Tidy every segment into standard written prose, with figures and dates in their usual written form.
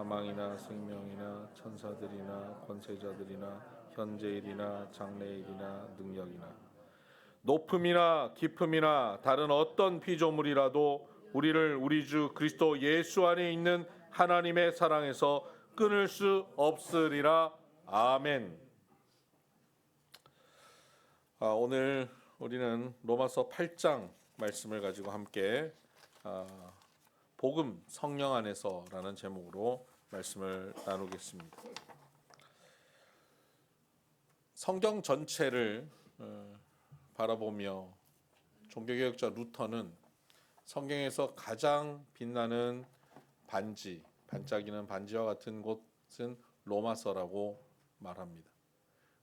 사망이나 생명이나 천사들이나 권세자들이나 현재일이나 장래일이나 능력이나 높음이나 깊음이나 다른 어떤 피조물이라도 우리를 우리 주 그리스도 예수 안에 있는 하나님의 사랑에서 끊을 수 없으리라. 아멘. 오늘 우리는 로마서 8장 말씀을 가지고 함께 복음 성령 안에서라는 제목으로 말씀을 나누겠습니다. 성경 전체를 바라보며 종교개혁자 루터는 성경에서 가장 빛나는 반지, 반짝이는 반지와 같은 곳은 로마서라고 말합니다.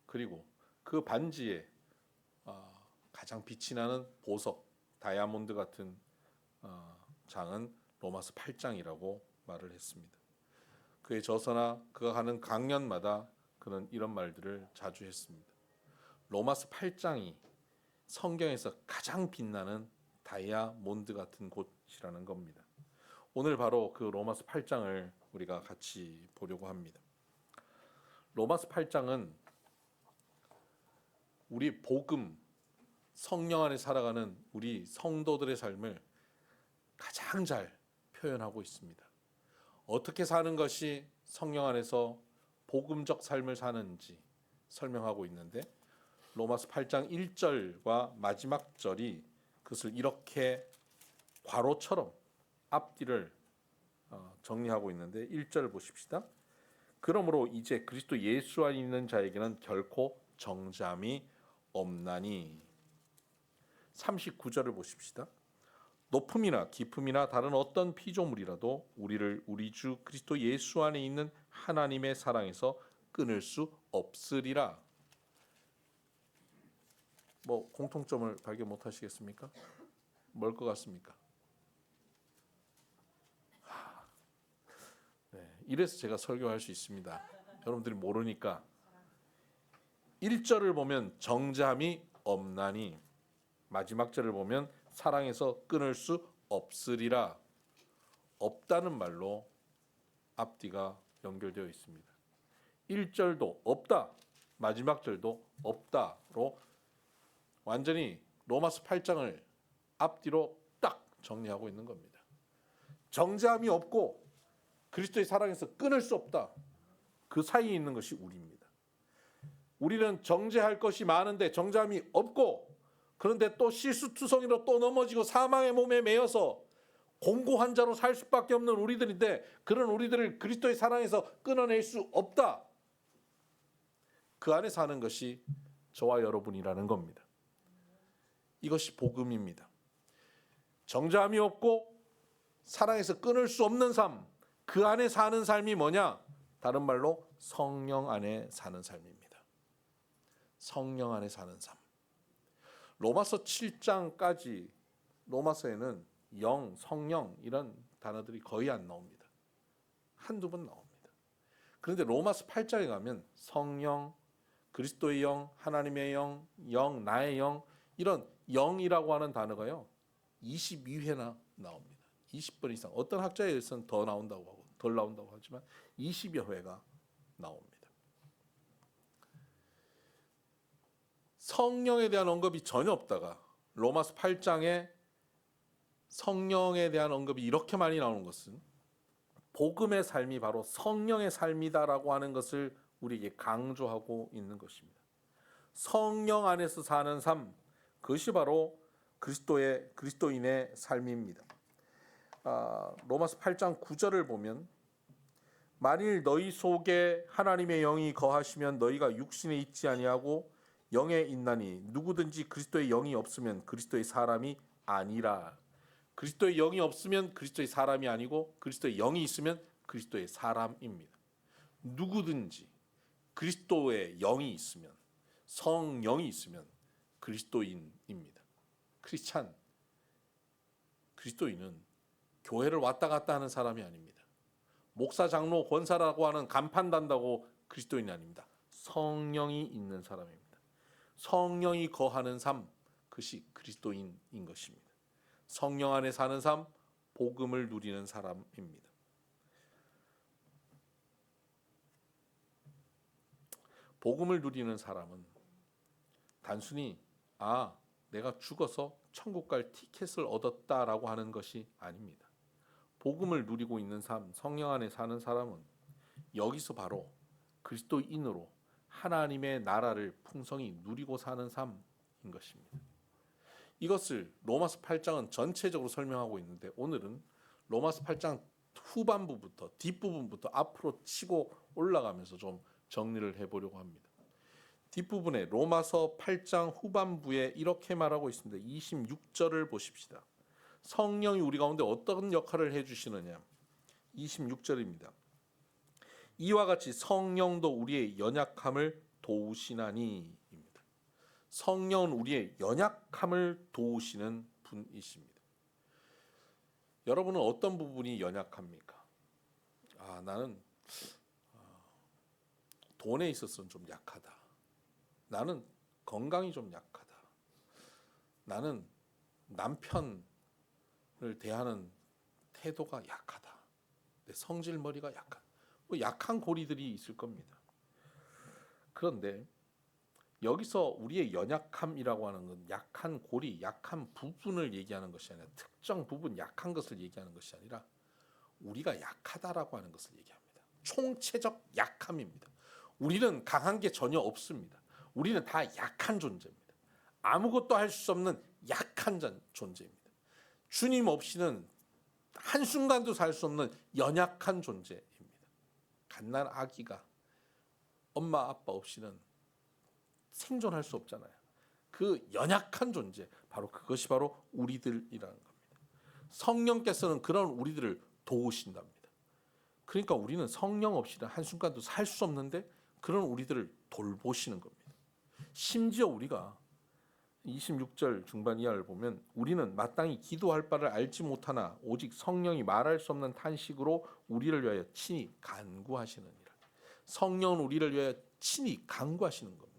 그리고 그 반지에 가장 빛이 나는 보석, 다이아몬드 같은 장은 로마서 8장이라고 말을 했습니다. 그의 저서나 그가 가는 강연마다 그는 이런 말들을 자주 했습니다. 로마서 8장이 성경에서 가장 빛나는 다이아몬드 같은 곳이라는 겁니다. 오늘 바로 그 로마서 8장을 우리가 같이 보려고 합니다. 로마서 8장은 우리 복음, 성령 안에 살아가는 우리 성도들의 삶을 가장 잘 표현하고 있습니다. 어떻게 사는 것이 성령 안에서 복음적 삶을 사는지 설명하고 있는데 로마서 8장 1절과 마지막 절이 그것을 이렇게 괄호처럼 앞뒤를 정리하고 있는데 1절 보십시다. 그러므로 이제 그리스도 예수 안에 있는 자에게는 결코 정죄함이 없나니. 39절을 보십시다. 높음이나 깊음이나 다른 어떤 피조물이라도 우리를 우리 주 그리스도 예수 안에 있는 하나님의 사랑에서 끊을 수 없으리라. 뭐 공통점을 발견 못 하시겠습니까? 뭘 것 같습니까? 네, 이래서 제가 설교할 수 있습니다. 여러분들이 모르니까 1절을 보면 정죄함이 없나니, 마지막 절을 보면 사랑에서 끊을 수 없으리라. 없다는 말로 앞뒤가 연결되어 있습니다. 1절도 없다, 마지막 절도 없다로 완전히 로마서 8장을 앞뒤로 딱 정리하고 있는 겁니다. 정죄함이 없고 그리스도의 사랑에서 끊을 수 없다. 그 사이에 있는 것이 우리입니다. 우리는 정죄할 것이 많은데 정죄함이 없고, 그런데 또 실수투성이로 또 넘어지고 사망의 몸에 매여서 공고한 자로 살 수밖에 없는 우리들인데, 그런 우리들을 그리스도의 사랑에서 끊어낼 수 없다. 그 안에 사는 것이 저와 여러분이라는 겁니다. 이것이 복음입니다. 정죄함이 없고 사랑에서 끊을 수 없는 삶, 그 안에 사는 삶이 뭐냐? 다른 말로 성령 안에 사는 삶입니다. 성령 안에 사는 삶. 로마서 7장까지 로마서에는 영, 성령 이런 단어들이 거의 안 나옵니다. 한두 번 나옵니다. 그런데 로마서 8장에 가면 성령, 그리스도의 영, 하나님의 영, 영, 나의 영, 이런 영이라고 하는 단어가요 22회나 나옵니다. 20번 이상. 어떤 학자에 의해서는 더 나온다고 하고 덜 나온다고 하지만 20여 회가 나옵니다. 성령에 대한 언급이 전혀 없다가 로마서 8장에 성령에 대한 언급이 이렇게 많이 나오는 것은 복음의 삶이 바로 성령의 삶이다라고 하는 것을 우리에게 강조하고 있는 것입니다. 성령 안에서 사는 삶, 그것이 바로 그리스도인의 삶입니다. 로마서 8장 9절을 보면 만일 너희 속에 하나님의 영이 거하시면 너희가 육신에 있지 아니하고 영에 있나니 누구든지 그리스도의 영이 없으면 그리스도의 사람이 아니라. 그리스도의 영이 없으면 그리스도의 사람이 아니고 그리스도의 영이 있으면 그리스도의 사람입니다. 누구든지 그리스도의 영이 있으면, 성령이 있으면 그리스도인입니다. 크리스찬, 그리스도인은 교회를 왔다 갔다 하는 사람이 아닙니다. 목사, 장로, 권사라고 하는 간판 단다고 그리스도인이 아닙니다. 성령이 있는 사람입니다. 성령이 거하는 삶, 그것이 그리스도인인 것입니다. 성령 안에 사는 삶, 복음을 누리는 사람입니다. 복음을 누리는 사람은 단순히 내가 죽어서 천국 갈 티켓을 얻었다라고 하는 것이 아닙니다. 복음을 누리고 있는 삶, 성령 안에 사는 사람은 여기서 바로 그리스도인으로 하나님의 나라를 풍성히 누리고 사는 삶인 것입니다. 이것을 로마서 8장은 전체적으로 설명하고 있는데 오늘은 로마서 8장 후반부부터 뒷부분부터 앞으로 치고 올라가면서 좀 정리를 해보려고 합니다. 뒷부분에 로마서 8장 후반부에 이렇게 말하고 있습니다. 26절을 보십시다. 성령이 우리 가운데 어떤 역할을 해주시느냐. 26절입니다. 이와 같이 성령도 우리의 연약함을 도우시나니 입니다. 성령은 우리의 연약함을 도우시는 분이십니다. 여러분은 어떤 부분이 연약합니까? 나는 돈에 있어서는 좀 약하다. 나는 건강이 좀 약하다. 나는 남편을 대하는 태도가 약하다. 내 성질머리가 약하다. 약한 고리들이 있을 겁니다. 그런데 여기서 우리의 연약함이라고 하는 건 약한 고리, 약한 부분을 얘기하는 것이 아니라 특정 부분 약한 것을 얘기하는 것이 아니라 우리가 약하다라고 하는 것을 얘기합니다. 총체적 약함입니다. 우리는 강한 게 전혀 없습니다. 우리는 다 약한 존재입니다. 아무것도 할 수 없는 약한 존재입니다. 주님 없이는 한순간도 살 수 없는 연약한 존재입니다. 갓난 아기가 엄마 아빠 없이는 생존할 수 없잖아요. 그 연약한 존재, 그것이 바로 우리들이라는 겁니다. 성령께서는 그런 우리들을 도우신답니다. 그러니까 우리는 성령 없이는 한순간도 살 수 없는데 그런 우리들을 돌보시는 겁니다. 심지어 우리가 26절 중반 이하를 보면 우리는 마땅히 기도할 바를 알지 못하나 오직 성령이 말할 수 없는 탄식으로 우리를 위하여 친히 간구하시느니라. 성령은 우리를 위하여 친히 간구하시는 겁니다.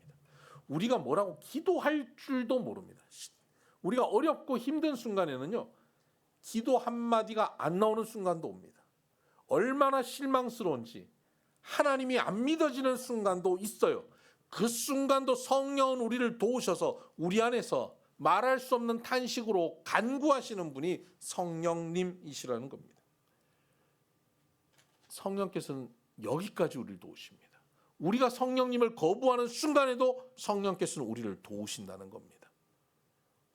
우리가 뭐라고 기도할 줄도 모릅니다. 우리가 어렵고 힘든 순간에는요, 기도 한마디가 안 나오는 순간도 옵니다. 얼마나 실망스러운지 하나님이 안 믿어지는 순간도 있어요. 그 순간도 성령은 우리를 도우셔서 우리 안에서 말할 수 없는 탄식으로 간구하시는 분이 성령님이시라는 겁니다. 성령께서는 여기까지 우리를 도우십니다. 우리가 성령님을 거부하는 순간에도 성령께서는 우리를 도우신다는 겁니다.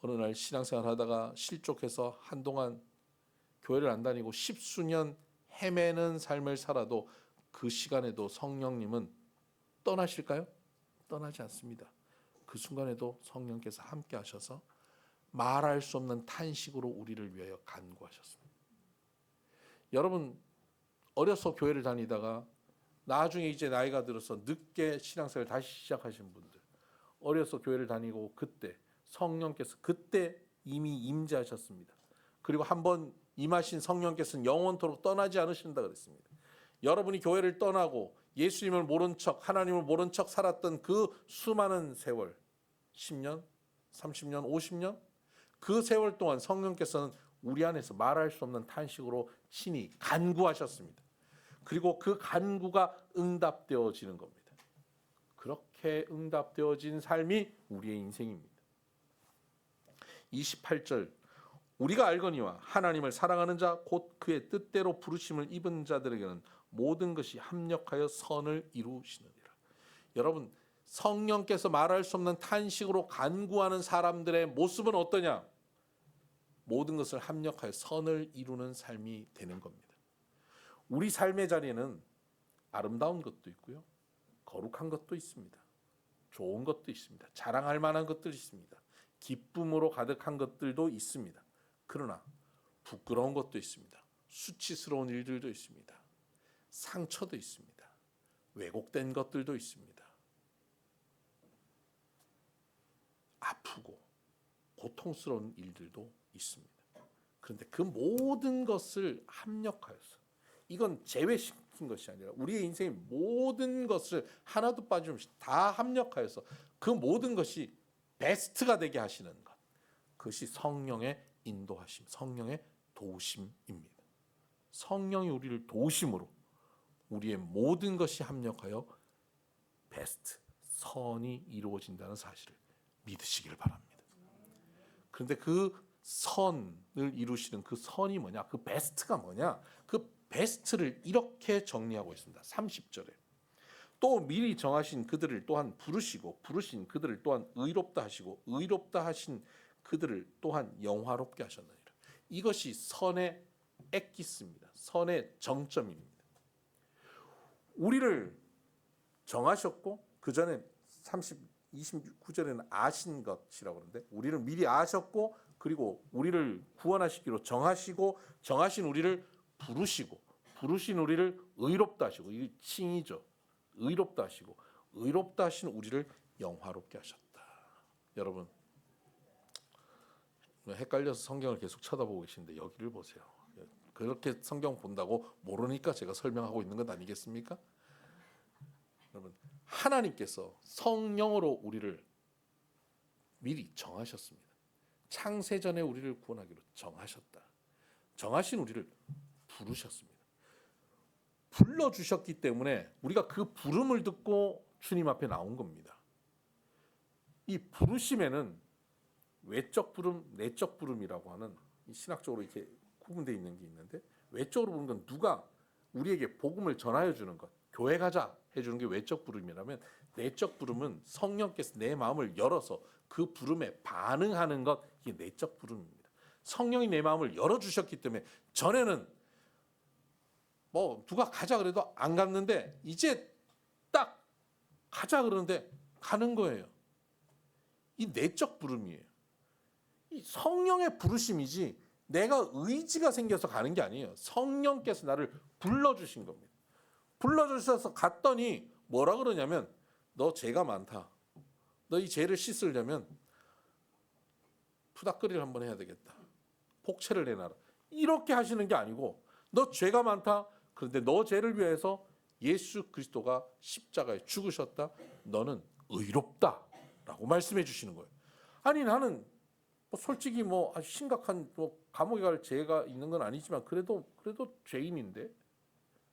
어느 날 신앙생활 하다가 실족해서 한동안 교회를 안 다니고 10수년 헤매는 삶을 살아도 그 시간에도 성령님은 떠나실까요? 떠나지 않습니다. 그 순간에도 성령께서 함께 하셔서 말할 수 없는 탄식으로 우리를 위하여 간구하셨습니다. 여러분 어려서 교회를 다니다가 나중에 이제 나이가 들어서 늦게 신앙생활을 다시 시작하신 분들, 어려서 교회를 다니고 그때 성령께서 그때 이미 임재하셨습니다. 그리고 한번 임하신 성령께서는 영원토록 떠나지 않으신다 그랬습니다. 여러분이 교회를 떠나고 예수님을 모른 척, 하나님을 모른 척 살았던 그 수많은 세월, 10년, 30년, 50년, 그 세월 동안 성령께서는 우리 안에서 말할 수 없는 탄식으로 친히 간구하셨습니다. 그리고 그 간구가 응답되어지는 겁니다. 그렇게 응답되어진 삶이 우리의 인생입니다. 28절, 우리가 알거니와 하나님을 사랑하는 자 곧 그의 뜻대로 부르심을 입은 자들에게는 모든 것이 합력하여 선을 이루시느니라. 여러분 성령께서 말할 수 없는 탄식으로 간구하는 사람들의 모습은 어떠냐? 모든 것을 합력하여 선을 이루는 삶이 되는 겁니다. 우리 삶의 자리에는 아름다운 것도 있고요, 거룩한 것도 있습니다. 좋은 것도 있습니다. 자랑할 만한 것들이 있습니다. 기쁨으로 가득한 것들도 있습니다. 그러나 부끄러운 것도 있습니다. 수치스러운 일들도 있습니다. 상처도 있습니다. 왜곡된 것들도 있습니다. 아프고 고통스러운 일들도 있습니다. 그런데 그 모든 것을 합력하여서, 이건 제외시킨 것이 아니라 우리의 인생의 모든 것을 하나도 빠짐없이 다 합력하여서 그 모든 것이 베스트가 되게 하시는 것, 그것이 성령의 인도하심, 성령의 도우심입니다. 성령이 우리를 도우심으로 우리의 모든 것이 합력하여 베스트, 선이 이루어진다는 사실을 믿으시길 바랍니다. 그런데 그 선을 이루시는 그 선이 뭐냐? 그 베스트가 뭐냐? 그 베스트를 이렇게 정리하고 있습니다. 30절에. 또 미리 정하신 그들을 또한 부르시고 부르신 그들을 또한 의롭다 하시고 의롭다 하신 그들을 또한 영화롭게 하셨느니라. 이것이 선의 엑기스입니다. 선의 정점입니다. 우리를 정하셨고 그 전에 29절에는 아신 것이라고 그러는데 우리를 미리 아셨고 그리고 우리를 구원하시기로 정하시고 정하신 우리를 부르시고 부르신 우리를 의롭다 하시고 이 칭이죠. 의롭다 하시고 의롭다 하신 우리를 영화롭게 하셨다. 여러분 헷갈려서 성경을 계속 쳐다보고 계신데 여기를 보세요. 그렇게 성경 본다고 모르니까 제가 설명하고 있는 것 아니겠습니까? 여러분 하나님께서 성령으로 우리를 미리 정하셨습니다. 창세전에 우리를 구원하기로 정하셨다. 정하신 우리를 부르셨습니다. 불러주셨기 때문에 우리가 그 부름을 듣고 주님 앞에 나온 겁니다. 이 부르심에는 외적 부름, 내적 부름이라고 하는 신학적으로 이렇게 구분되어 있는 게 있는데 외적으로 부르는 건 누가 우리에게 복음을 전하여 주는 것, 교회 가자 해주는 게 외적 부름이라면 내적 부름은 성령께서 내 마음을 열어서 그 부름에 반응하는 것, 이게 내적 부름입니다. 성령이 내 마음을 열어주셨기 때문에 전에는 뭐 누가 가자 그래도 안 갔는데 이제 딱 가자 그러는데 가는 거예요. 이 내적 부름이에요. 이 성령의 부르심이지 내가 의지가 생겨서 가는 게 아니에요. 성령께서 나를 불러주신 겁니다. 불러주셔서 갔더니 뭐라 그러냐면 너 죄가 많다. 너 이 죄를 씻으려면 푸닥거리를 한번 해야 되겠다. 복채를 내놔라. 이렇게 하시는 게 아니고 너 죄가 많다. 그런데 너 죄를 위해서 예수 그리스도가 십자가에 죽으셨다. 너는 의롭다라고 말씀해 주시는 거예요. 아니 나는 솔직히 심각한 감옥에 갈 죄가 있는 건 아니지만 그래도 죄인인데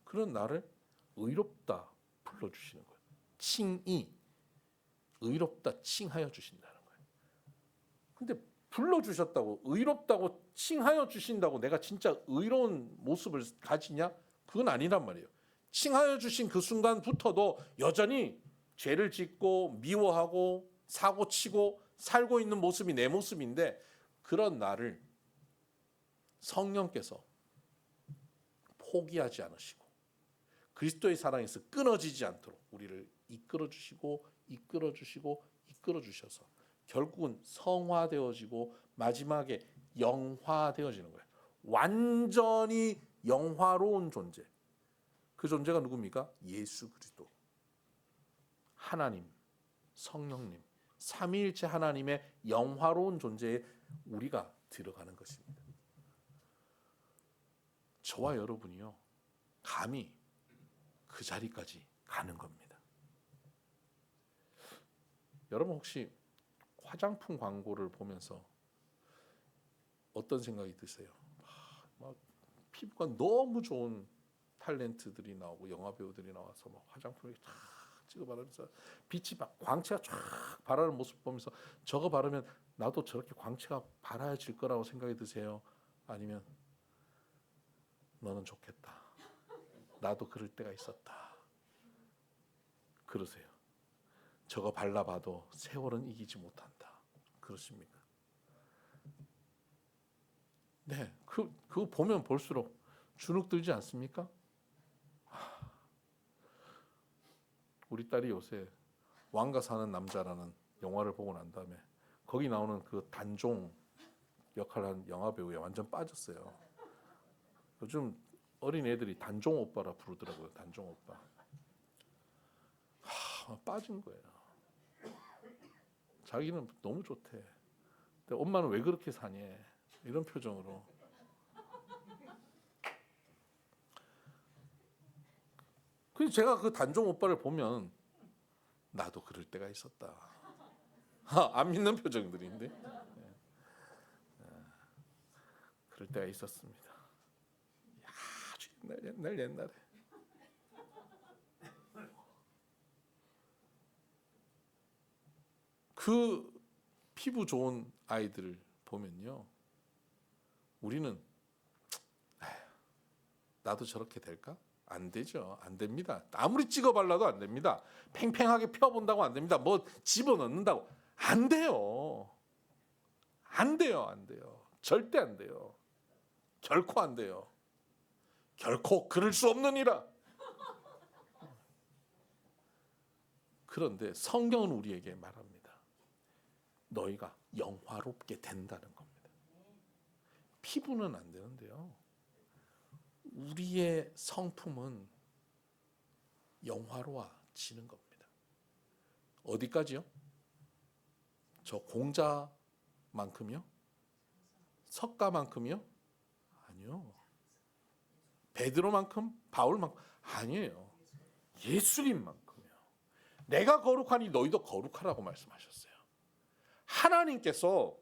그런 나를 의롭다 불러주시는 거예요. 칭이 의롭다 칭하여 주신다는 거예요. 근데 불러주셨다고 의롭다고 칭하여 주신다고 내가 진짜 의로운 모습을 가지냐? 그건 아니란 말이에요. 칭하여 주신 그 순간부터도 여전히 죄를 짓고 미워하고 사고치고 살고 있는 모습이 내 모습인데 그런 나를 성령께서 포기하지 않으시고 그리스도의 사랑에서 끊어지지 않도록 우리를 이끌어주시고 이끌어주시고 이끌어주셔서 결국은 성화되어지고 마지막에 영화되어지는 거예요. 완전히 영화로운 존재. 그 존재가 누굽니까? 예수 그리스도. 하나님, 성령님, 삼위일체 하나님의 영화로운 존재에 우리가 들어가는 것입니다. 저와 여러분이요. 감히 그 자리까지 가는 겁니다. 여러분 혹시 화장품 광고를 보면서 어떤 생각이 드세요? 피부가 너무 좋은 탤런트들이 나오고 영화 배우들이 나와서 막 화장품을 쫙 찍어 바르면서 빛이 막 광채가 쫙 발하는 모습 보면서 저거 바르면 나도 저렇게 광채가 발하여질 거라고 생각이 드세요? 아니면 너는 좋겠다. 나도 그럴 때가 있었다. 그러세요. 저거 발라봐도 세월은 이기지 못한다. 그렇습니까? 네, 그거 보면 볼수록 주눅 들지 않습니까? 우리 딸이 요새 왕가 사는 남자라는 영화를 보고 난 다음에 거기 나오는 그 단종 역할을 한 영화 배우에 완전 빠졌어요. 요즘 어린 애들이 단종 오빠라 부르더라고요. 단종 오빠. 빠진 거예요. 자기는 너무 좋대. 근데 엄마는 왜 그렇게 사니? 이런 표정으로. 그래서 제가 그 단종 오빠를 보면 나도 그럴 때가 있었다. 안 믿는 표정들인데. 그럴 때가 있었습니다. 아주 옛날에. 그 피부 좋은 아이들을 보면요, 우리는 나도 저렇게 될까? 안 되죠. 안 됩니다. 아무리 찍어 발라도 안 됩니다. 팽팽하게 펴본다고 안 됩니다. 뭐 집어넣는다고 안 돼요. 안 돼요. 안 돼요. 절대 안 돼요. 결코 안 돼요. 결코 그럴 수 없느니라. 그런데 성경은 우리에게 말합니다. 너희가 영화롭게 된다는 겁니다. 피부는 안 되는데요, 우리의 성품은 영화로워지는 겁니다. 어디까지요? 저 공자만큼이요? 석가만큼이요? 아니요. 베드로만큼? 바울만큼? 아니에요. 예수님만큼이요. 내가 거룩하니 너희도 거룩하라고 말씀하셨어요. 하나님께서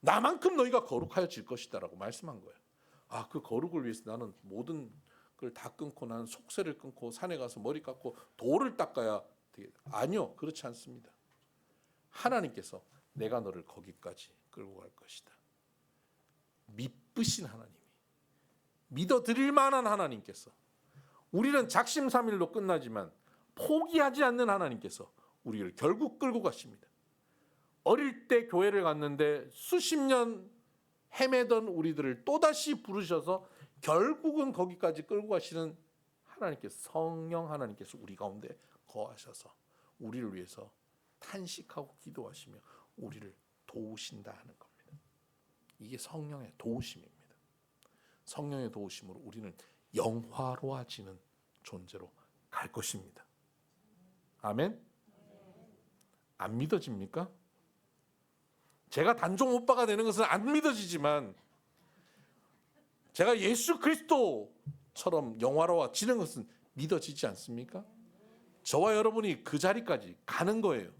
나만큼 너희가 거룩하여질 것이다라고 말씀한 거예요. 아, 그 거룩을 위해서 나는 모든 걸 다 끊고 나는 속세를 끊고 산에 가서 머리 깎고 돌을 닦아야 되겠다. 아니요, 그렇지 않습니다. 하나님께서 내가 너를 거기까지 끌고 갈 것이다. 믿으신 하나님이, 믿어드릴 만한 하나님께서, 우리는 작심삼일로 끝나지만 포기하지 않는 하나님께서 우리를 결국 끌고 가십니다. 어릴 때 교회를 갔는데 수십 년 헤매던 우리들을 또다시 부르셔서 결국은 거기까지 끌고 가시는 하나님께서, 성령 하나님께서 우리 가운데 거하셔서 우리를 위해서 탄식하고 기도하시며 우리를 도우신다 하는 겁니다. 이게 성령의 도우심입니다. 성령의 도우심으로 우리는 영화로워지는 존재로 갈 것입니다. 아멘? 안 믿어집니까? 제가 단종 오빠가 되는 것은 안 믿어지지만 제가 예수 그리스도처럼 영화로워지는 것은 믿어지지 않습니까? 저와 여러분이 그 자리까지 가는 거예요.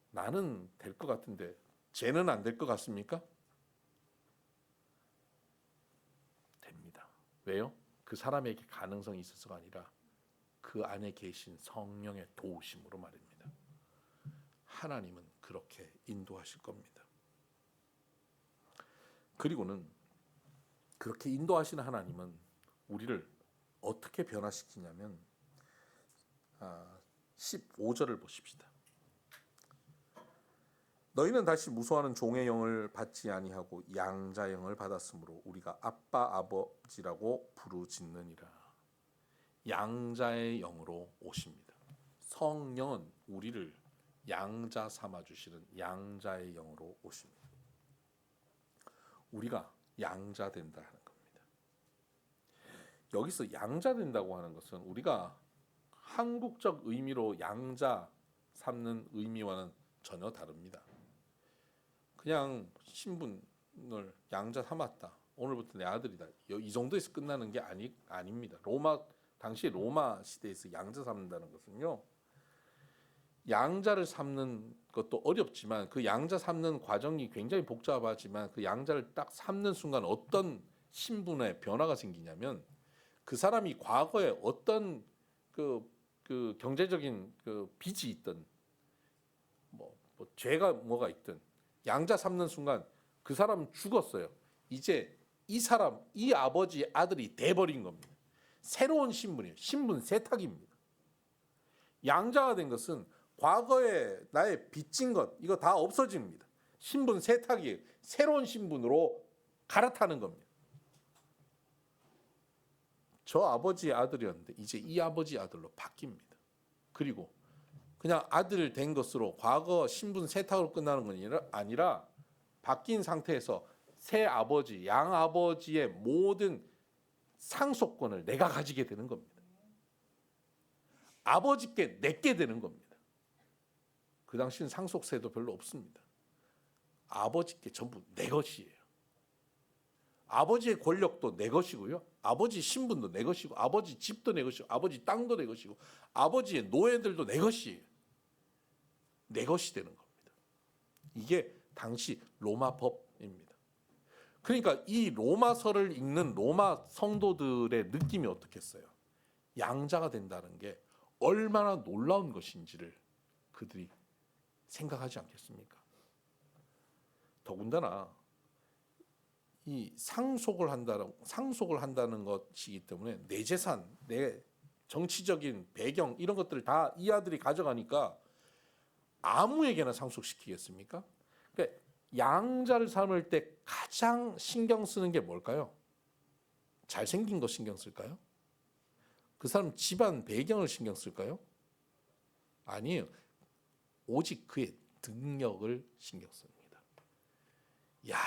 나는 될 것 같은데 쟤는 안 될 것 같습니까? 됩니다. 왜요? 그 사람에게 가능성이 있어서가 아니라 그 안에 계신 성령의 도우심으로 말입니다. 하나님은 그렇게 인도하실 겁니다. 그리고는 그렇게 인도하시는 하나님은 우리를 어떻게 변화시키냐면 15절을 보십시다. 너희는 다시 무소하는 종의 영을 받지 아니하고 양자 영을 받았으므로 우리가 아빠 아버지라고 부르짖느니라. 양자의 영으로 오십니다. 성령은 우리를 양자 삼아 주시는 양자의 영으로 오십니다. 우리가 양자 된다 하는 겁니다. 여기서 양자 된다고 하는 것은 우리가 한국적 의미로 양자 삼는 의미와는 전혀 다릅니다. 그냥 신분을 양자 삼았다, 오늘부터 내 아들이다, 이 정도에서 끝나는 게 아닙니다. 당시 로마 시대에서 양자 삼는다는 것은요, 양자를 삼는 것도 어렵지만 그 양자 삼는 과정이 굉장히 복잡하지만 그 양자를 딱 삼는 순간 어떤 신분의 변화가 생기냐면 그 사람이 과거에 어떤 그 경제적인 그 빚이 있든 뭐 죄가 뭐가 있든 양자 삼는 순간 그 사람은 죽었어요. 이제 이 아버지 아들이 돼버린 겁니다. 새로운 신분이에요. 신분 세탁입니다. 양자가 된 것은 과거에 나의 빚진 것 이거 다 없어집니다. 신분 세탁이에요. 새로운 신분으로 갈아타는 겁니다. 저 아버지의 아들이었는데 이제 이 아버지 아들로 바뀝니다. 그리고 그냥 아들 된 것으로 과거 신분 세탁으로 끝나는 건 아니라 바뀐 상태에서 새 아버지, 양 아버지의 모든 상속권을 내가 가지게 되는 겁니다. 아버지께 내게 되는 겁니다. 그 당시는 상속세도 별로 없습니다. 아버지께 전부 내 것이에요. 아버지의 권력도 내 것이고요. 아버지 신분도 내 것이고 아버지 집도 내 것이고 아버지 땅도 내 것이고 아버지의 노예들도 내 것이에요. 내 것이 되는 겁니다. 이게 당시 로마 법입니다. 그러니까 이 로마서를 읽는 로마 성도들의 느낌이 어떻겠어요? 양자가 된다는 게 얼마나 놀라운 것인지를 그들이 생각하지 않겠습니까? 더군다나 이 상속을 한다는 것이기 때문에 내 재산, 내 정치적인 배경 이런 것들을 다 이 아들이 가져가니까 아무에게나 상속시키겠습니까? 그러니까 양자를 삼을 때 가장 신경 쓰는 게 뭘까요? 잘생긴 거 신경 쓸까요? 그 사람 집안 배경을 신경 쓸까요? 아니에요. 오직 그의 능력을 신경 씁니다. 야,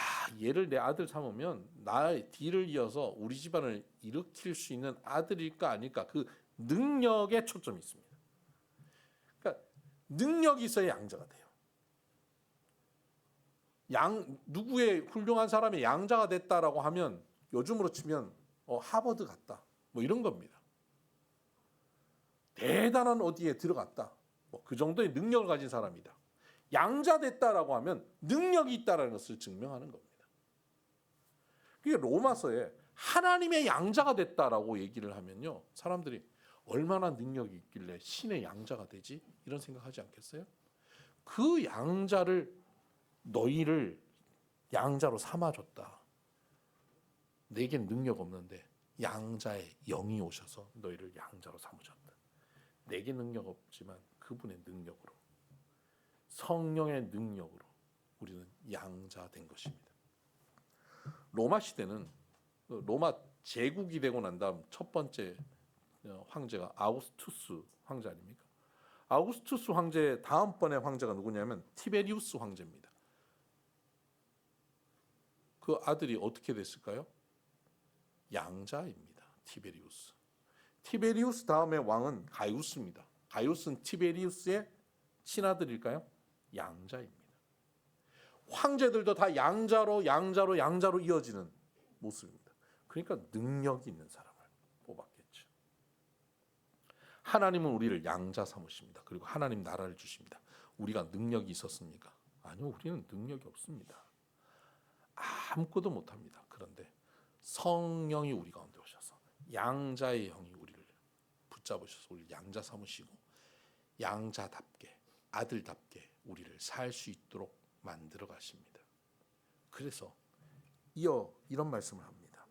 얘를 내 아들 삼으면 나의 뒤를 이어서 우리 집안을 일으킬 수 있는 아들일까 아닐까, 그 능력에 초점이 있습니다. 그러니까 능력이 있어야 양자가 돼요. 누구의 훌륭한 사람의 양자가 됐다라고 하면 요즘으로 치면 하버드 갔다 뭐 이런 겁니다. 대단한 어디에 들어갔다 뭐 그 정도의 능력을 가진 사람이다. 양자 됐다라고 하면 능력이 있다라는 것을 증명하는 겁니다. 그게 로마서에 하나님의 양자가 됐다라고 얘기를 하면요, 사람들이 얼마나 능력이 있길래 신의 양자가 되지? 이런 생각하지 않겠어요? 그 양자를 너희를 양자로 삼아줬다. 내겐 능력 없는데 양자의 영이 오셔서 너희를 양자로 삼으셨다. 내게 능력 없지만 그분의 능력으로, 성령의 능력으로 우리는 양자된 것입니다. 로마 시대는 로마 제국이 되고 난 다음 첫 번째 황제가 아우구스투스 황제 아닙니까? 아우구스투스 황제의 다음번의 황제가 누구냐면 티베리우스 황제입니다. 그 아들이 어떻게 됐을까요? 양자입니다. 티베리우스. 티베리우스 다음의 왕은 가이우스입니다. 가이우스는 티베리우스의 친아들일까요? 양자입니다. 황제들도 다 양자로 이어지는 모습입니다. 그러니까 능력이 있는 사람을 뽑았겠죠. 하나님은 우리를 양자 삼으십니다. 그리고 하나님 나라를 주십니다. 우리가 능력이 있었습니까? 아니요, 우리는 능력이 없습니다. 아무것도 못합니다. 그런데 성령이 우리 가운데 오셔서 양자의 영이 우리를 붙잡으셔서 우리를 양자 삼으시고 양자답게, 아들답게 우리를 살 수 있도록 만들어 가십니다. 그래서 이런 말씀을 합니다.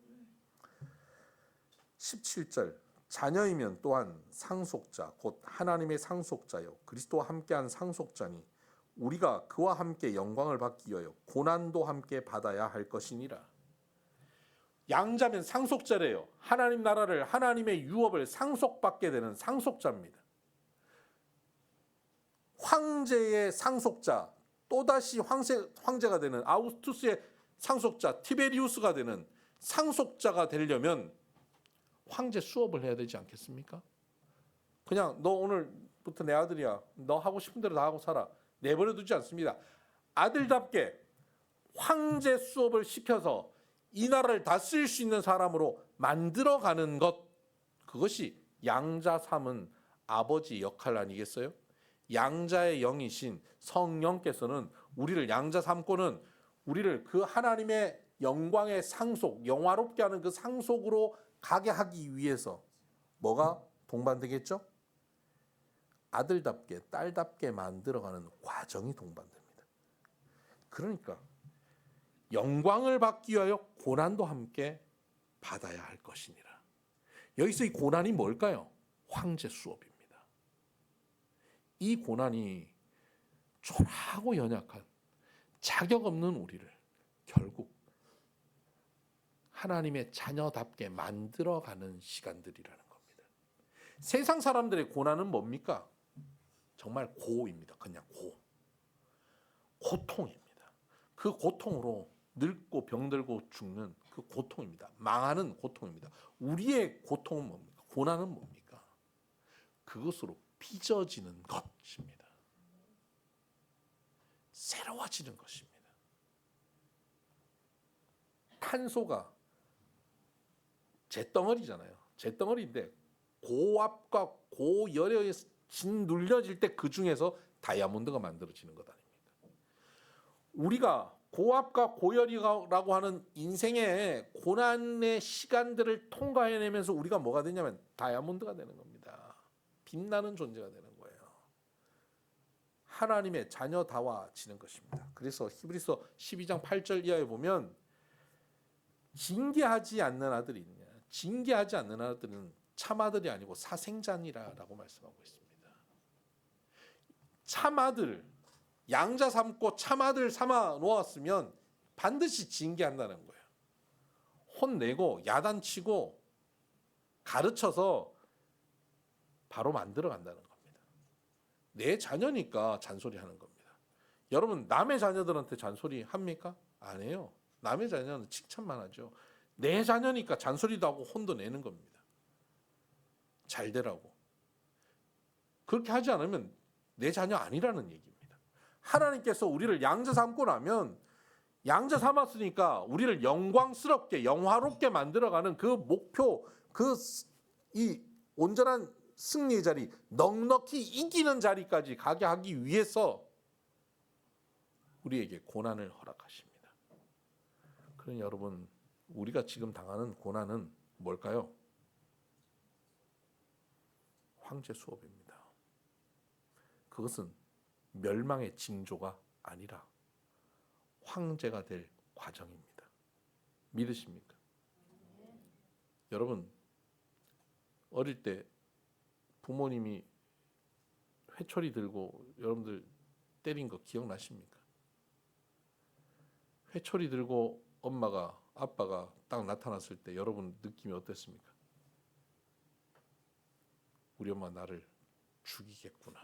17절, 자녀이면 또한 상속자 곧 하나님의 상속자요 그리스도와 함께한 상속자니 우리가 그와 함께 영광을 받기 위하여 고난도 함께 받아야 할 것이니라. 양자면 상속자래요. 하나님 나라를, 하나님의 유업을 상속받게 되는 상속자입니다. 황제의 상속자, 또다시 황제가 되는 아우구스투스의 상속자 티베리우스가 되는 상속자가 되려면 황제 수업을 해야 되지 않겠습니까? 그냥 너 오늘부터 내 아들이야, 너 하고 싶은 대로 다 하고 살아, 내버려 두지 않습니다. 아들답게 황제 수업을 시켜서 이 나라를 다스릴 수 있는 사람으로 만들어가는 것, 그것이 양자 삼은 아버지 역할 아니겠어요? 양자의 영이신 성령께서는 우리를 양자 삼고는 우리를 그 하나님의 영광의 상속, 영화롭게 하는 그 상속으로 가게 하기 위해서 뭐가 동반되겠죠? 아들답게, 딸답게 만들어가는 과정이 동반됩니다. 그러니까 영광을 받기 위하여 고난도 함께 받아야 할 것이니라. 여기서 이 고난이 뭘까요? 황제 수업입니다. 이 고난이 초라하고 연약한 자격 없는 우리를 결국 하나님의 자녀답게 만들어가는 시간들이라는 겁니다. 세상 사람들의 고난은 뭡니까? 정말 고입니다. 그냥 고통입니다. 그 고통으로 늙고 병들고 죽는 그 고통입니다. 망하는 고통입니다. 우리의 고통은 뭡니까? 고난은 뭡니까? 그것으로 빚어지는 것입니다. 새로워지는 것입니다. 탄소가 잿덩어리잖아요. 잿덩어리인데 고압과 고열에 짓눌려질 때 그 중에서 다이아몬드가 만들어지는 것 아닙니까? 우리가 고압과 고열이라고 하는 인생의 고난의 시간들을 통과해내면서 우리가 뭐가 되냐면 다이아몬드가 되는 겁니다. 빛나는 존재가 되는 거예요. 하나님의 자녀다워지는 것입니다. 그래서 히브리서 12장 8절 이하에 보면 징계하지 않는 아들이 있냐. 징계하지 않는 아들은 참아들이 아니고 사생자니라라고 말씀하고 있습니다. 참아들, 양자 삼고 참아들 삼아 놓았으면 반드시 징계한다는 거예요. 혼내고 야단치고 가르쳐서 바로 만들어 간다는 겁니다. 내 자녀니까 잔소리하는 겁니다. 여러분 남의 자녀들한테 잔소리 합니까? 안 해요. 남의 자녀는 칭찬만 하죠. 내 자녀니까 잔소리도 하고 혼도 내는 겁니다. 잘 되라고. 그렇게 하지 않으면 내 자녀 아니라는 얘기입니다. 하나님께서 우리를 양자 삼고 나면 양자 삼았으니까 우리를 영광스럽게 영화롭게 만들어가는 그 목표, 이 온전한 승리의 자리, 넉넉히 이기는 자리까지 가게 하기 위해서 우리에게 고난을 허락하십니다. 그러니 여러분, 우리가 지금 당하는 고난은 뭘까요? 황제 수업입니다. 그것은 멸망의 징조가 아니라 황제가 될 과정입니다. 믿으십니까? 여러분, 어릴 때 부모님이 회초리 들고 여러분들 때린 거 기억나십니까? 회초리 들고 엄마가 아빠가 딱 나타났을 때 여러분 느낌이 어땠습니까? 우리 엄마 나를 죽이겠구나,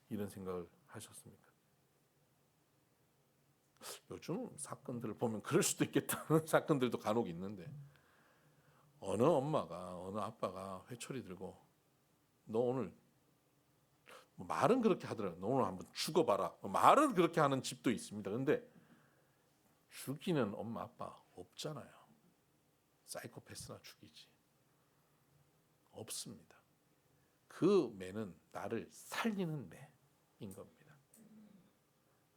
이런 생각을 하셨습니까? 요즘 사건들을 보면 그럴 수도 있겠다는 사건들도 간혹 있는데, 어느 엄마가 어느 아빠가 회초리 들고 너 오늘, 말은 그렇게 하더라고요. 너 오늘 한번 죽어봐라, 말은 그렇게 하는 집도 있습니다. 근데 죽이는 엄마 아빠 없잖아요. 사이코패스나 죽이지. 없습니다. 그 매는 나를 살리는 매인 겁니다.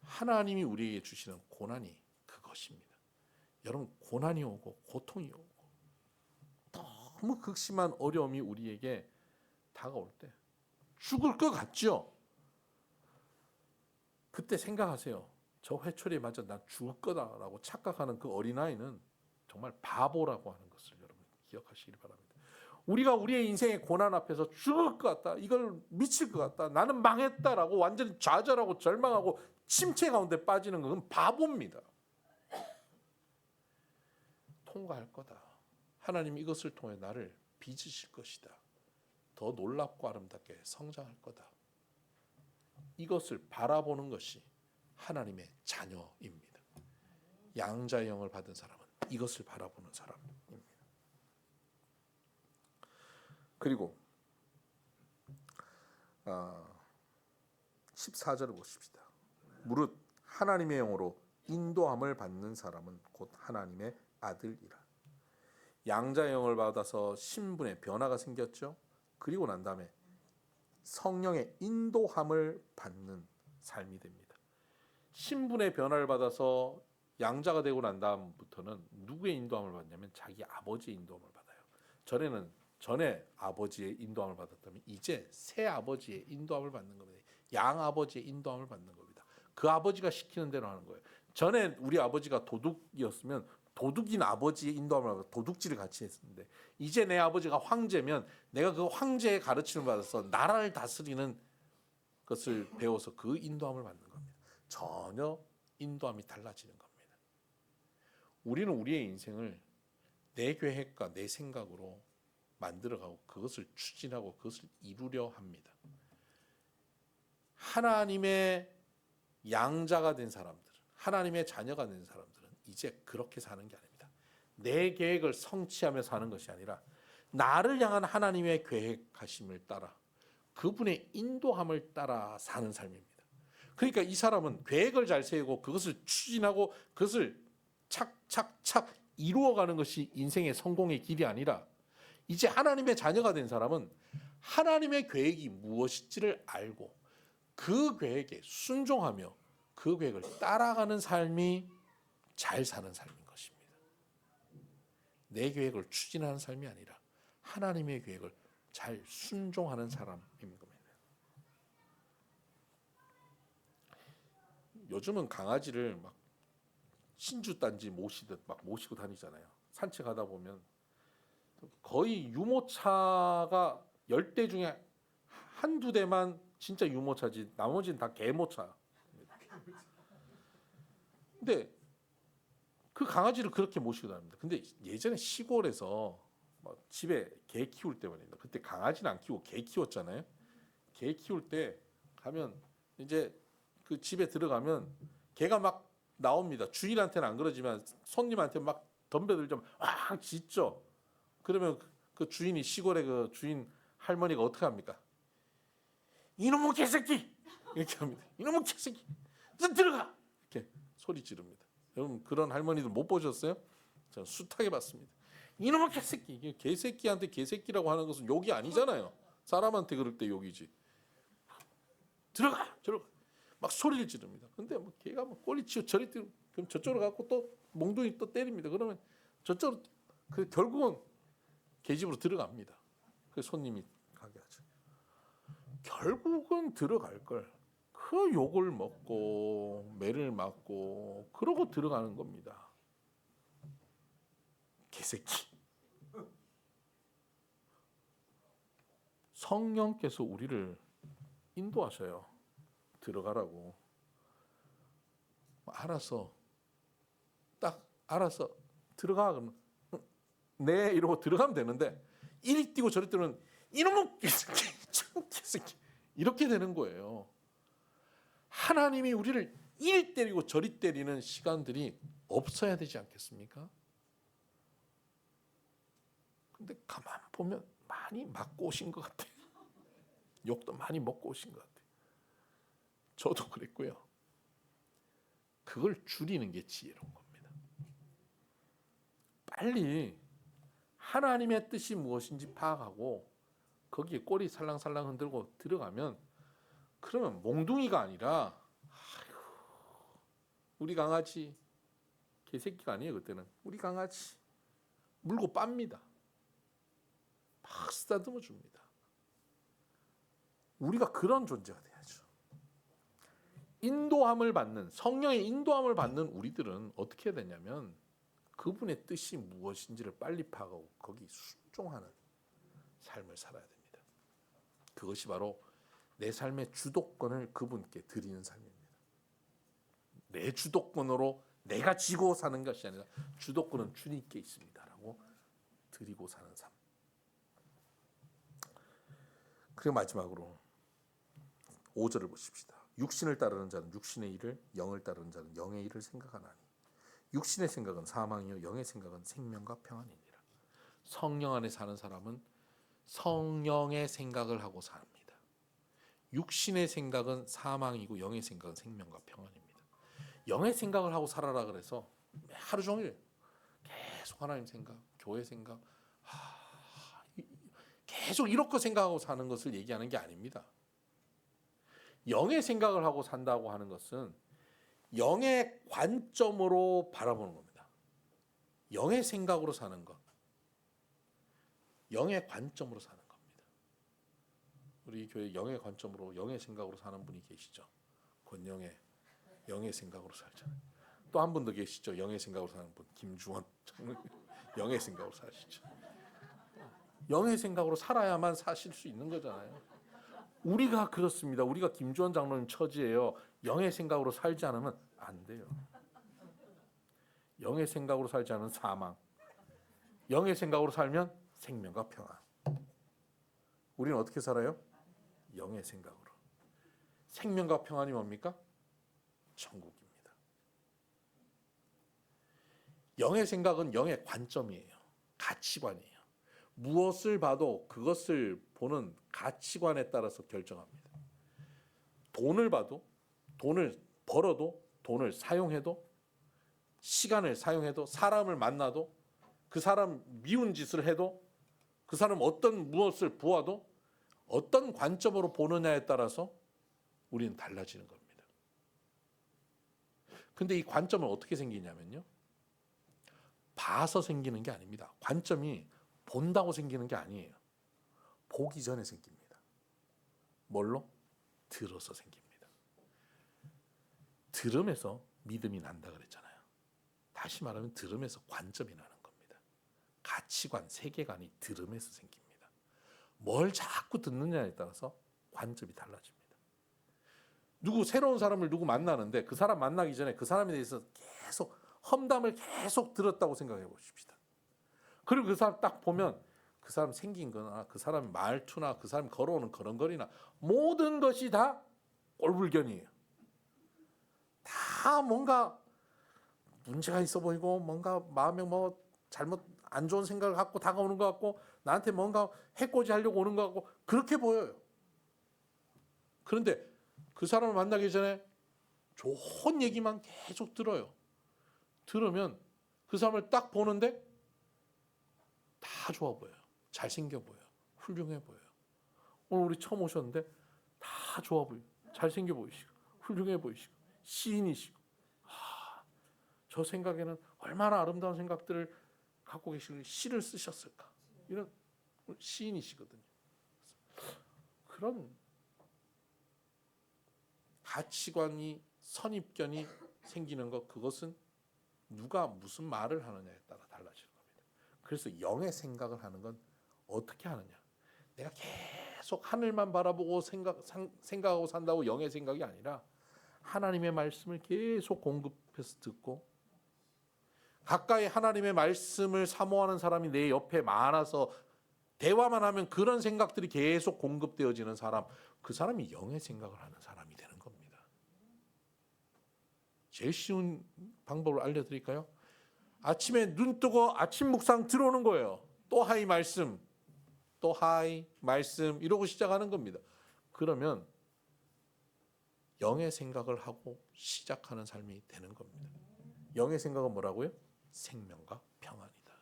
하나님이 우리에게 주시는 고난이 그것입니다. 여러분, 고난이 오고 고통이 오고 너무 극심한 어려움이 우리에게 다가올 때 죽을 것 같죠? 그때 생각하세요. 저 회초리에 맞아 난 죽을 거다라고 착각하는 그 어린아이는 정말 바보라고 하는 것을 여러분 기억하시기 바랍니다. 우리가 우리의 인생의 고난 앞에서 죽을 것 같다, 이걸 미칠 것 같다, 나는 망했다라고 완전히 좌절하고 절망하고 침체 가운데 빠지는 것은 바보입니다. 통과할 거다. 하나님이 이것을 통해 나를 빚으실 것이다. 더 놀랍고 아름답게 성장할 거다. 이것을 바라보는 것이 하나님의 자녀입니다. 양자의 영을 받은 사람은 이것을 바라보는 사람입니다. 그리고 14절을 보십시다. 무릇 하나님의 영으로 인도함을 받는 사람은 곧 하나님의 아들이라. 양자의 영을 받아서 신분의 변화가 생겼죠. 그리고 난 다음에 성령의 인도함을 받는 삶이 됩니다. 신분의 변화를 받아서 양자가 되고 난 다음부터는 누구의 인도함을 받냐면 자기 아버지의 인도함을 받아요. 전에 아버지의 인도함을 받았다면 이제 새 아버지의 인도함을 받는 겁니다. 양 아버지의 인도함을 받는 겁니다. 그 아버지가 시키는 대로 하는 거예요. 전에 우리 아버지가 도둑이었으면 도둑인 아버지의 인도함을 받아서 도둑질을 같이 했었는데, 이제 내 아버지가 황제면 내가 그 황제의 가르침을 받아서 나라를 다스리는 것을 배워서 그 인도함을 받는 겁니다. 전혀 인도함이 달라지는 겁니다. 우리는 우리의 인생을 내 계획과 내 생각으로 만들어가고 그것을 추진하고 그것을 이루려 합니다. 하나님의 양자가 된 사람들, 하나님의 자녀가 된 사람들은 이제 그렇게 사는 게 아닙니다. 내 계획을 성취하며 사는 것이 아니라 나를 향한 하나님의 계획하심을 따라 그분의 인도함을 따라 사는 삶입니다. 그러니까 이 사람은 계획을 잘 세우고 그것을 추진하고 그것을 착착착 이루어가는 것이 인생의 성공의 길이 아니라, 이제 하나님의 자녀가 된 사람은 하나님의 계획이 무엇인지를 알고 그 계획에 순종하며 그 계획을 따라가는 삶이 잘 사는 삶인 것입니다. 내 계획을 추진하는 삶이 아니라 하나님의 계획을 잘 순종하는 사람인 겁니다. 요즘은 강아지를 막 신주 딴지 모시듯 막 모시고 다니잖아요. 산책하다 보면 거의 유모차가 10대 중에 한두 대만 진짜 유모차지 나머지는 다 개모차. 근데 그 강아지를 그렇게 모시고 다닙니다. 근데 예전에 시골에서 뭐 집에 개 키울 때 말입니다. 그때 강아지는 안 키우고 개 키웠잖아요. 개 키울 때 가면 이제 그 집에 들어가면 개가 막 나옵니다. 주인한테는 안 그러지만 손님한테 막 덤벼들죠. 막 짖죠. 그러면 그 주인이 시골의 그 주인 할머니가 어떻게 합니까? 이놈의 개새끼 이렇게 합니다. 이놈의 개새끼 너 들어가 이렇게 소리 지릅니다. 여러분 그런 할머니들 못 보셨어요? 저 숱하게 봤습니다. 이놈의 개새끼 개새끼한테 개새끼라고 하는 것은 욕이 아니잖아요. 사람한테 그럴 때 욕이지. 들어가 막 소리를 지릅니다. 근데 뭐 걔가 뭐 꼬리치고 저리 뛰고 그럼 저쪽으로 가고 또 몽둥이 또 때립니다. 그러면 저쪽으로 그 결국은 개 집으로 들어갑니다. 그 손님이 가게 하죠. 결국은 들어갈 걸. 그 욕을 먹고 매를 맞고 그러고 들어가는 겁니다. 개새끼. 성령께서 우리를 인도하셔요. 들어가라고. 알아서 딱 알아서 들어가 그러면 네 이러고 들어가면 되는데 이리 뛰고 저리 뛰면 이놈의 개새끼 이렇게 되는 거예요. 하나님이 우리를 이리 때리고 저리 때리는 시간들이 없어야 되지 않겠습니까? 근데 가만 보면 많이 맞고 오신 것 같아요. 욕도 많이 먹고 오신 것 같아요. 저도 그랬고요. 그걸 줄이는 게 지혜로운 겁니다. 빨리 하나님의 뜻이 무엇인지 파악하고 거기에 꼬리 살랑살랑 흔들고 들어가면 그러면 몽둥이가 아니라 우리 강아지 개새끼가 아니에요. 그때는 우리 강아지 물고 빱니다. 막 쓰다듬어 줍니다. 우리가 그런 존재가 돼야죠. 인도함을 받는 성령의 인도함을 받는 우리들은 어떻게 해야 되냐면 그분의 뜻이 무엇인지를 빨리 파악하고 거기 순종하는 삶을 살아야 됩니다. 그것이 바로 내 삶의 주도권을 그분께 드리는 삶입니다. 내 주도권으로 내가 지고 사는 것이 아니라 주도권은 주님께 있습니다라고 드리고 사는 삶. 그리고 마지막으로 5절을 보십시다. 육신을 따르는 자는 육신의 일을, 영을 따르는 자는 영의 일을 생각하나니 육신의 생각은 사망이요 영의 생각은 생명과 평안이니라. 성령 안에 사는 사람은 성령의 생각을 하고 삽니다. 육신의 생각은 사망이고 영의 생각은 생명과 평안입니다. 영의 생각을 하고 살아라 그래서 하루 종일 계속 하나님 생각, 교회 생각, 계속 이렇게 생각하고 사는 것을 얘기하는 게 아닙니다. 영의 생각을 하고 산다고 하는 것은 영의 관점으로 바라보는 겁니다. 영의 생각으로 사는 것. 영의 관점으로 사는 겁니다. 우리 교회 영의 관점으로 영의 생각으로 사는 분이 계시죠. 권영의 영의 생각으로 살잖아요. 또 한 분 더 계시죠. 영의 생각으로 사는 분 김주원 영의 생각으로 사시죠. 영의 생각으로 살아야만 사실 수 있는 거잖아요. 우리가 그렇습니다. 우리가 김주원 장로님 처지예요. 영의 생각으로 살지 않으면 안 돼요. 영의 생각으로 살지 않으면 사망. 영의 생각으로 살면 생명과 평안. 우리는 어떻게 살아요? 영의 생각으로. 생명과 평안이 뭡니까? 천국입니다. 영의 생각은 영의 관점이에요. 가치관이에요. 무엇을 봐도 그것을 보는 가치관에 따라서 결정합니다. 돈을 봐도, 돈을 벌어도, 돈을 사용해도, 시간을 사용해도, 사람을 만나도, 그 사람 미운 짓을 해도, 그 사람 어떤 무엇을 보아도 어떤 관점으로 보느냐에 따라서 우리는 달라지는 겁니다. 근데 이 관점은 어떻게 생기냐면요. 봐서 생기는 게 아닙니다. 관점이 본다고 생기는 게 아니에요. 보기 전에 생깁니다. 뭘로? 들어서 생깁니다. 들음에서 믿음이 난다 그랬잖아요. 다시 말하면 들음에서 관점이 나는 겁니다. 가치관, 세계관이 들음에서 생깁니다. 뭘 자꾸 듣느냐에 따라서 관점이 달라집니다. 새로운 사람을 만나는데 그 사람 만나기 전에 그 사람에 대해서 계속 험담을 계속 들었다고 생각해 보십시다. 그리고 그 사람 딱 보면 그 사람 생긴 거나 그 사람 말투나 그 사람 걸어오는 걸음걸이나 모든 것이 다 꼴불견이에요. 다 뭔가 문제가 있어 보이고 뭔가 마음에 잘못 안 좋은 생각을 갖고 다가오는 것 같고 나한테 뭔가 해코지 하려고 오는 것 같고 그렇게 보여요. 그런데 그 사람을 만나기 전에 좋은 얘기만 계속 들어요. 들으면 그 사람을 딱 보는데 다 좋아 보여요. 잘생겨 보여요. 훌륭해 보여요. 오늘 우리 처음 오셨는데 다 좋아 보여요. 잘생겨 보이시고 훌륭해 보이시고 시인이시고 저 생각에는 얼마나 아름다운 생각들을 갖고 계시고 시를 쓰셨을까. 이런 시인이시거든요. 그런 가치관이 선입견이 생기는 것 그것은 누가 무슨 말을 하느냐에 따라 달라지는 겁니다. 그래서 영의 생각을 하는 건 어떻게 하느냐. 내가 계속 하늘만 바라보고 생각하고 산다고 영의 생각이 아니라 하나님의 말씀을 계속 공급해서 듣고 가까이 하나님의 말씀을 사모하는 사람이 내 옆에 많아서 대화만 하면 그런 생각들이 계속 공급되어지는 사람, 그 사람이 영의 생각을 하는 사람이 되는 겁니다. 제일 쉬운 방법을 알려드릴까요? 아침에 눈 뜨고 아침 묵상 들어오는 거예요. 또 하이 말씀, 또 하이 말씀 이러고 시작하는 겁니다. 그러면 영의 생각을 하고 시작하는 삶이 되는 겁니다. 영의 생각은 뭐라고요? 생명과 평안이다.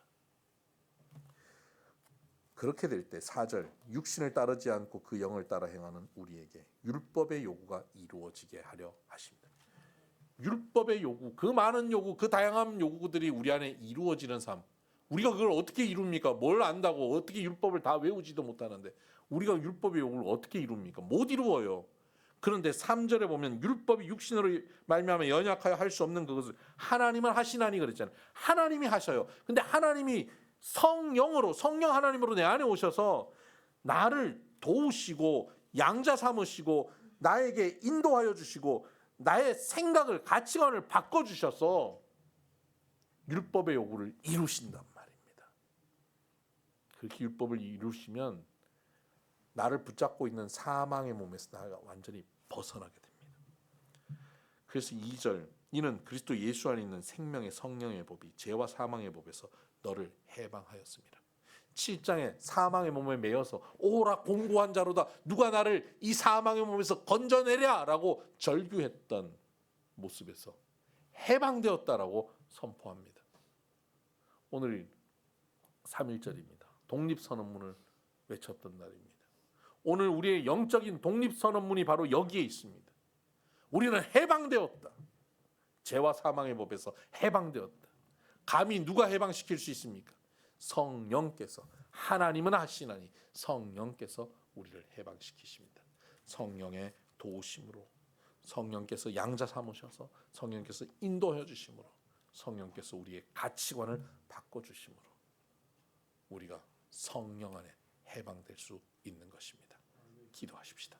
그렇게 될 때 4절 육신을 따르지 않고 그 영을 따라 행하는 우리에게 율법의 요구가 이루어지게 하려 하십니다. 율법의 요구, 그 많은 요구, 그 다양한 요구들이 우리 안에 이루어지는 삶. 우리가 그걸 어떻게 이룹니까? 뭘 안다고 어떻게 율법을 다 외우지도 못하는데 우리가 율법의 요구를 어떻게 이룹니까? 못 이루어요. 그런데 3절에 보면 율법이 육신으로 말미암아 연약하여 할 수 없는 그것을 하나님은 하시나니 그랬잖아요. 하나님이 하셔요. 근데 하나님이 성령 하나님으로 내 안에 오셔서 나를 도우시고 양자 삼으시고 나에게 인도하여 주시고 나의 생각을 가치관을 바꿔주셔서 율법의 요구를 이루신단 말입니다. 그렇게 율법을 이루시면 나를 붙잡고 있는 사망의 몸에서 나가 완전히 벗어나게 됩니다. 그래서 2절 이는 그리스도 예수 안에 있는 생명의 성령의 법이 죄와 사망의 법에서 너를 해방하였습니다. 7장에 사망의 몸에 매여서 오라 공고한 자로다 누가 나를 이 사망의 몸에서 건져내랴 라고 절규했던 모습에서 해방되었다라고 선포합니다. 오늘 3.1절입니다. 독립선언문을 외쳤던 날입니다. 오늘 우리의 영적인 독립선언문이 바로 여기에 있습니다. 우리는 해방되었다. 죄와 사망의 법에서 해방되었다. 감히 누가 해방시킬 수 있습니까? 성령께서. 하나님은 하시나니 성령께서 우리를 해방시키십니다. 성령의 도우심으로 성령께서 양자 삼으셔서 성령께서 인도해 주심으로 성령께서 우리의 가치관을 바꿔주심으로 우리가 성령 안에 해방될 수 있는 것입니다. 기도하십시다.